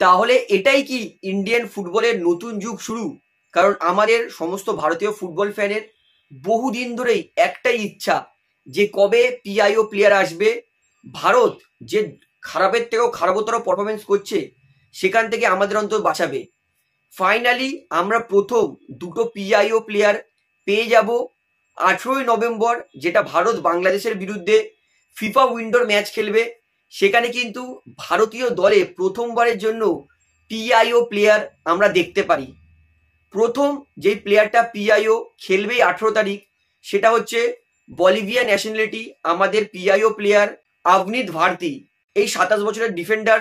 তাহলে এটাই কি ইন্ডিয়ান ফুটবলের নতুন যুগ শুরু? কারণ আমাদের সমস্ত ভারতীয় ফুটবল ফ্যানের বহুদিন ধরেই একটাই ইচ্ছা যে কবে পিআইও প্লেয়ার আসবে, ভারত যে খারাপের থেকেও খারাপতর পারফরমেন্স করছে সেখান থেকে আমাদের অন্তত বাঁচাবে। ফাইনালি আমরা প্রথম দুটো পিআইও প্লেয়ার পেয়ে যাব 18ই নভেম্বর, যেটা ভারত বাংলাদেশের বিরুদ্ধে ফিফা উইন্ডোর ম্যাচ খেলবে। সেখানে কিন্তু ভারতীয় দলে প্রথমবারের জন্য পিআইও প্লেয়ার আমরা দেখতে পারি। প্রথম যেই প্লেয়ারটা পিআইও খেলবেই 18 তারিখ, সেটা হচ্ছে বলিভিয়া ন্যাশনালিটি আমাদের পিআইও প্লেয়ার আভনিত ভারতী। এই 27 বছরের ডিফেন্ডার,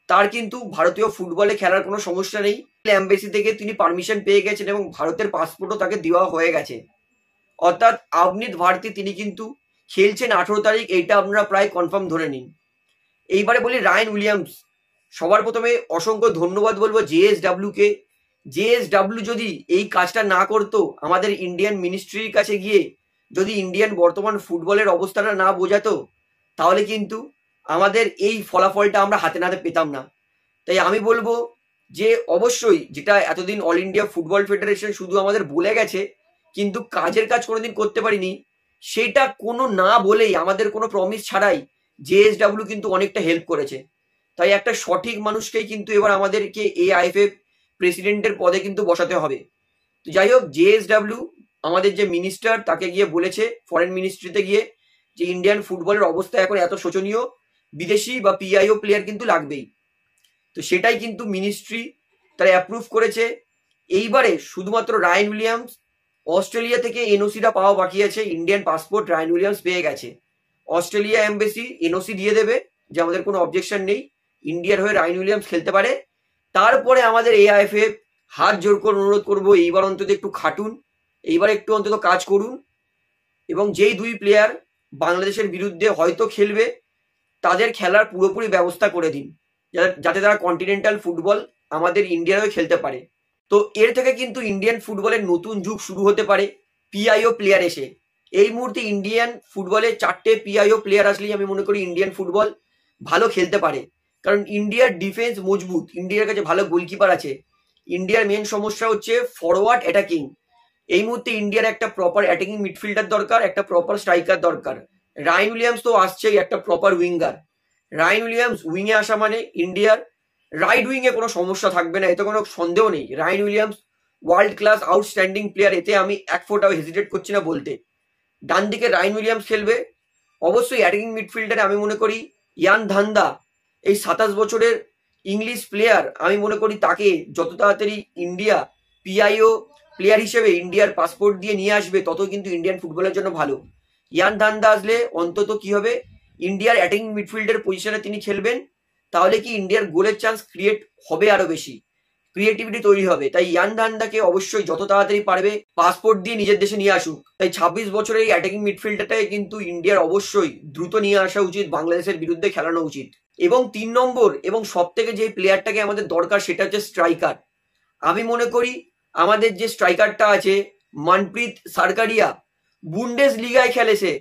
তার কিন্তু ভারতীয় ফুটবলে খেলার কোনো সমস্যা নেই। এমবেসি থেকে তিনি পারমিশন পেয়ে গেছেন এবং ভারতের পাসপোর্টও তাকে দেওয়া হয়ে গেছে। অর্থাৎ আভনিত ভারতী তিনি কিন্তু খেলছেন 18 তারিখ, এইটা আপনারা প্রায় কনফার্ম ধরে নিন। এইবারে বলি রায়ান উইলিয়ামস। সবার প্রথমে অসংখ্য ধন্যবাদ বলবো জেএসডব্লিউ কে। জেএসডব্লিউ যদি এই কাজটা না করতো, আমাদের ইন্ডিয়ান মিনিস্ট্রির কাছে গিয়ে যদি ইন্ডিয়ান বর্তমান ফুটবলের অবস্থাটা না বোঝাতো, তাহলে কিন্তু আমাদের এই ফলাফলটা আমরা হাতে নাতে পেতাম না। তাই আমি বলবো যে অবশ্যই, যেটা এতদিন অল ইন্ডিয়া ফুটবল ফেডারেশন শুধু আমাদের বলে গেছে কিন্তু কাজের কাজ কোনোদিন করতে পারিনি, সেটা কোনো না বলেই, আমাদের কোনো প্রমিস ছাড়াই জেএসডব্লিউ কিন্তু অনেকটা হেল্প করেছে। তাই একটা সঠিক মানুষকেই কিন্তু এবার আমাদেরকে এআইএফএফ প্রেসিডেন্টের পদে কিন্তু বসাতে হবে। তো যাই হোক, জেএসডব্লিউ আমাদের যে মিনিস্টার তাকে গিয়ে বলেছে ফরেন মিনিস্ট্রিতে গিয়ে যে ইন্ডিয়ান ফুটবলের অবস্থা এখন এত শোচনীয়, বিদেশি বা পিআইও প্লেয়ার কিন্তু লাগবেই। তো সেটাই কিন্তু মিনিস্ট্রি তারা অ্যাপ্রুভ করেছে। এইবারে শুধুমাত্র রায়ান উইলিয়ামস, অস্ট্রেলিয়া থেকে এনওসিটা পাওয়া বাকি আছে। ইন্ডিয়ান পাসপোর্ট রায়ান উইলিয়ামস পেয়ে গেছে। অস্ট্রেলিয়া এমবেসি এনওসি দিয়ে দেবে যে আমাদের কোনো অবজেকশন নেই, ইন্ডিয়ার হয়ে রায়ান উইলিয়ামস খেলতে পারে। তারপরে আমাদের এআইএফএফ হাত জোর করে অনুরোধ করবো, এইবার অন্তত একটু খাটুন, এইবার একটু অন্তত কাজ করুন এবং যেই দুই প্লেয়ার বাংলাদেশের বিরুদ্ধে হয়তো খেলবে তাদের খেলার পুরোপুরি ব্যবস্থা করে দিন, যাতে তারা কন্টিনেন্টাল ফুটবল আমাদের ইন্ডিয়ার হয়ে খেলতে পারে। তো এর থেকে কিন্তু ইন্ডিয়ান ফুটবলের নতুন যুগ শুরু হতে পারে পিআইও প্লেয়ার এসে। এই মুহূর্তে ইন্ডিয়ান ফুটবলে 4টে পিআইও প্লেয়ার আসলেই আমি মনে করি ইন্ডিয়ান ফুটবল ভালো খেলতে পারে। কারণ ইন্ডিয়ার ডিফেন্স মজবুত, ইন্ডিয়ার কাছে ভালো গোলকিপার আছে। ইন্ডিয়ার মেন সমস্যা হচ্ছে ফরওয়ার্ড অ্যাটাকিং। এই মুহূর্তে ইন্ডিয়ার একটা প্রপার অ্যাটাকিং মিডফিল্ডার দরকার, একটা প্রপার স্ট্রাইকার দরকার। রায়ান উইলিয়ামস তো আসছেই, একটা প্রপার উইঙ্গার। রায়ান উইলিয়ামস উইংয়ে আসা মানে ইন্ডিয়ার রাইট উইংয়ে কোনো সমস্যা থাকবে না, এতে কোনো সন্দেহ নেই। Ryan Williams world class outstanding player, এতে আমি এক ফোঁটাও হেজিটেট করছি না বলতে। ডান দিকে রায়ান উইলিয়ামস খেলবে। অবশ্যই অ্যাটাকিং মিডফিল্ডারে আমি মনে করি ইয়ান ধান্দা, এই 27 বছরের ইংলিশ প্লেয়ার, আমি মনে করি তাকে যত তাড়াতাড়ি ইন্ডিয়া পিআইও প্লেয়ার হিসেবে ইন্ডিয়ার পাসপোর্ট দিয়ে নিয়ে আসবে, তত কিন্তু ইন্ডিয়ান ফুটবলের জন্য ভালো। ইয়ান ধান্দা আসলে অন্তত কি হবে, ইন্ডিয়ার অ্যাটাকিং মিডফিল্ডের পজিশনে তিনি খেলবেন, তাহলে কি ইন্ডিয়ার গোলের চান্স ক্রিয়েট হবে, আরো বেশি ক্রিয়েটিভিটি তৈরি হবে। তাই ইয়ান ধান্দাকে অবশ্যই যত তাড়াতাড়ি পারবে পাসপোর্ট দিয়ে নিজের দেশে নিয়ে আসুক। তাই 26 বছরের এই অ্যাটাকিং মিডফিল্ডারটাকে কিন্তু ইন্ডিয়ার অবশ্যই দ্রুত নিয়ে আসা উচিত, বাংলাদেশের বিরুদ্ধে খেলানো উচিত। এবং 3 নম্বর এবং সব থেকে যে প্লেয়ারটাকে আমাদের দরকার সেটা হচ্ছে স্ট্রাইকার। আমি মনে করি আমাদের যে স্ট্রাইকারটা আছে মনপ্রীত সারকারিয়া, বুন্ডেস লিগায় খেলেছে।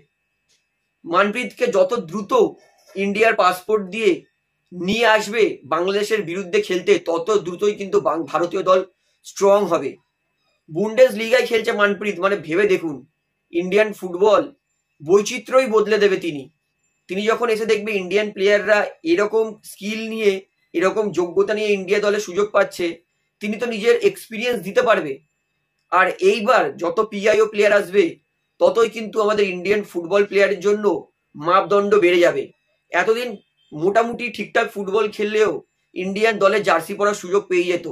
মনপ্রীতকে যত দ্রুত ইন্ডিয়ার পাসপোর্ট দিয়ে নিয়ে আসবে বাংলাদেশের বিরুদ্ধে খেলতে, তত দ্রুতই কিন্তু ভারতীয় দল স্ট্রং হবে। বুন্ডেস লিগায় খেলছে মনপ্রীত, মানে ভেবে দেখুন, ইন্ডিয়ান ফুটবল বৈচিত্র্যই বদলে দেবে তিনি। তিনি যখন এসে দেখবে ইন্ডিয়ান প্লেয়াররা এরকম স্কিল নিয়ে, এরকম যোগ্যতা নিয়ে ইন্ডিয়া দলে সুযোগ পাচ্ছে, তিনি তো নিজের এক্সপিরিয়েন্স দিতে পারবে। আর এইবার যত পিআইও প্লেয়ার আসবে, ততই কিন্তু আমাদের ইন্ডিয়ান ফুটবল প্লেয়ারের জন্য মাপদণ্ড বেড়ে যাবে। এতদিন মোটামুটি ঠিকঠাক ফুটবল খেললেও ইন্ডিয়ান দলে জার্সি পরার সুযোগ পেয়ে যেত।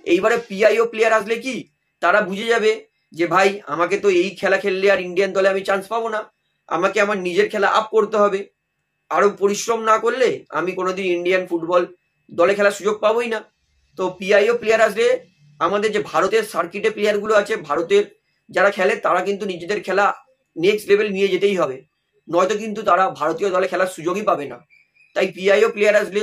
এইবারে পিআইও প্লেয়ার আসলে কি তারা বুঝে যাবে যে ভাই, আমাকে তো এই খেলা খেললে আর ইন্ডিয়ান দলে আমি চান্স পাবো না, আমাকে আমার নিজের খেলা আপ করতে হবে। আরো পরিশ্রম না করলে আমি কোনোদিন ইন্ডিয়ান ফুটবল দলে খেলার সুযোগ পাবোই না। তো পিআইও প্লেয়ার আসলে আমাদের যে ভারতের সার্কিটে প্লেয়ারগুলো আছে, ভারতের যারা খেলে, তারা কিন্তু নিজেদের খেলা নেক্সট লেভেল নিয়ে যেতেই হবে, নয়তো কিন্তু তারা ভারতীয় দলে খেলার সুযোগই পাবে না। তাই পিআইও প্লেয়ার আসলে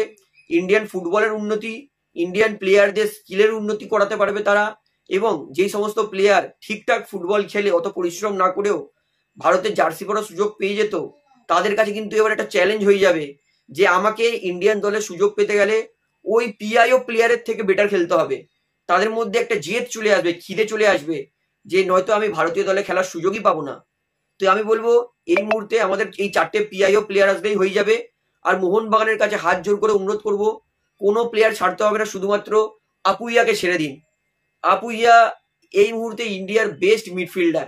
ইন্ডিয়ান ফুটবলের উন্নতি, ইন্ডিয়ান প্লেয়ারদের স্কিলের উন্নতি করাতে পারবে তারা। এবং যেই সমস্ত প্লেয়ার ঠিকঠাক ফুটবল খেলে অত পরিশ্রম না করেও ভারতের জার্সি পরার সুযোগ পেয়ে যেত, তাদের কাছে কিন্তু এবার একটা চ্যালেঞ্জ হয়ে যাবে যে আমাকে ইন্ডিয়ান দলে সুযোগ পেতে গেলে ওই পিআইও প্লেয়ারের থেকে বেটার খেলতে হবে। তাদের মধ্যে একটা জেদ চলে আসবে, খিদে চলে আসবে যে নয়তো আমি ভারতীয় দলে খেলার সুযোগই পাবো না। তো আমি বলবো এই মুহূর্তে আমাদের এই 4টে পিআইও প্লেয়ার আসলেই হয়ে যাবে। আর মোহনবাগানের কাছে হাত জোর করে অনুরোধ করব, কোনো প্লেয়ার ছাড়তে হবে না, শুধুমাত্র আপুইয়াকে ছেড়ে দিন। আপুইয়া এই মুহূর্তে ইন্ডিয়ার বেস্ট মিডফিল্ডার।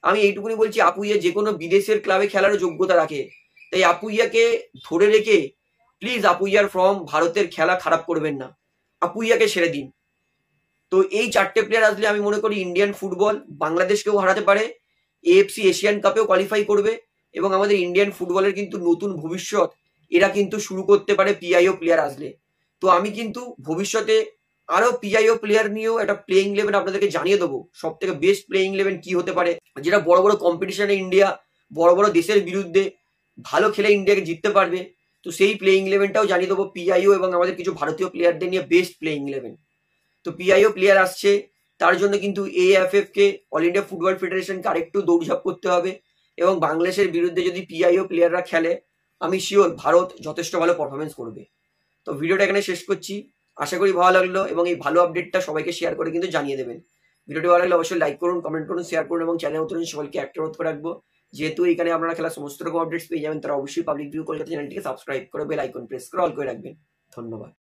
আমি এইটুকুনি বলছি, আপুইয়া যে কোনো বিদেশের ক্লাবে খেলারও যোগ্যতা রাখে। তাই আপুইয়াকে ধরে রেখে প্লিজ আপুইয়ার ফর্ম ভারতের খেলা খারাপ করবেন না, আপুইয়াকে ছেড়ে দিন। তো এই 4টে প্লেয়ার আসলে আমি মনে করি ইন্ডিয়ান ফুটবল বাংলাদেশকেও হারাতে পারে, এএফসি এশিয়ান কাপেও কোয়ালিফাই করবে, এবং আমাদের ইন্ডিয়ান ফুটবলের কিন্তু নতুন ভবিষ্যৎ এরা কিন্তু শুরু করতে পারে পিআইও প্লেয়ার আসলে। তো আমি কিন্তু ভবিষ্যতে আরো পিআইও প্লেয়ার নিয়েও একটা প্লেইং ইলেভেন আপনাদেরকে জানিয়ে দেবো, সব থেকে বেস্ট প্লেইং ইলেভেন কি হতে পারে, যেটা বড় বড় কম্পিটিশনে ইন্ডিয়া বড় বড় দেশের বিরুদ্ধে ভালো খেলে ইন্ডিয়াকে জিততে পারবে। তো সেই প্লেইং ইলেভেনটাও জানিয়ে দেবো পিআইও এবং আমাদের কিছু ভারতীয় প্লেয়ারদের নিয়ে বেস্ট প্লেইং ইলেভেন। তো পিআইও প্লেয়ার আসছে, তার জন্য কিন্তু এএফএফ কে, অল ইন্ডিয়া ফুটবল ফেডারেশনকে আরেকটু দৌড়ঝাঁপ করতে হবে, এবং বাংলাদেশের বিরুদ্ধে যদি পিআইও প্লেয়াররা খেলে আমি শিওর ভারত যথেষ্ট ভালো পারফরমেন্স করবে। তো ভিডিওটা এখানে শেষ করছি, আশা করি ভালো লাগলো, এবং এই ভালো আপডেটটা সবাইকে শেয়ার করে কিন্তু জানিয়ে দেবেন। ভিডিওটি ভালো লাগলে অবশ্যই লাইক করুন, কমেন্ট করুন, শেয়ার করুন, এবং চ্যানেল নতুন সবাইকে একটা অনুরোধ করে রাখবো, যেহেতু এখানে আপনারা খেলার সমস্ত রকম আপডেটস পেয়ে যাবেন, তারা অবশ্যই পাবলিক ভিউ কলকাতা চ্যানেলটিকে সাবস্ক্রাইব করে বেল আইকন প্রেস করে অল করে রাখবেন। ধন্যবাদ।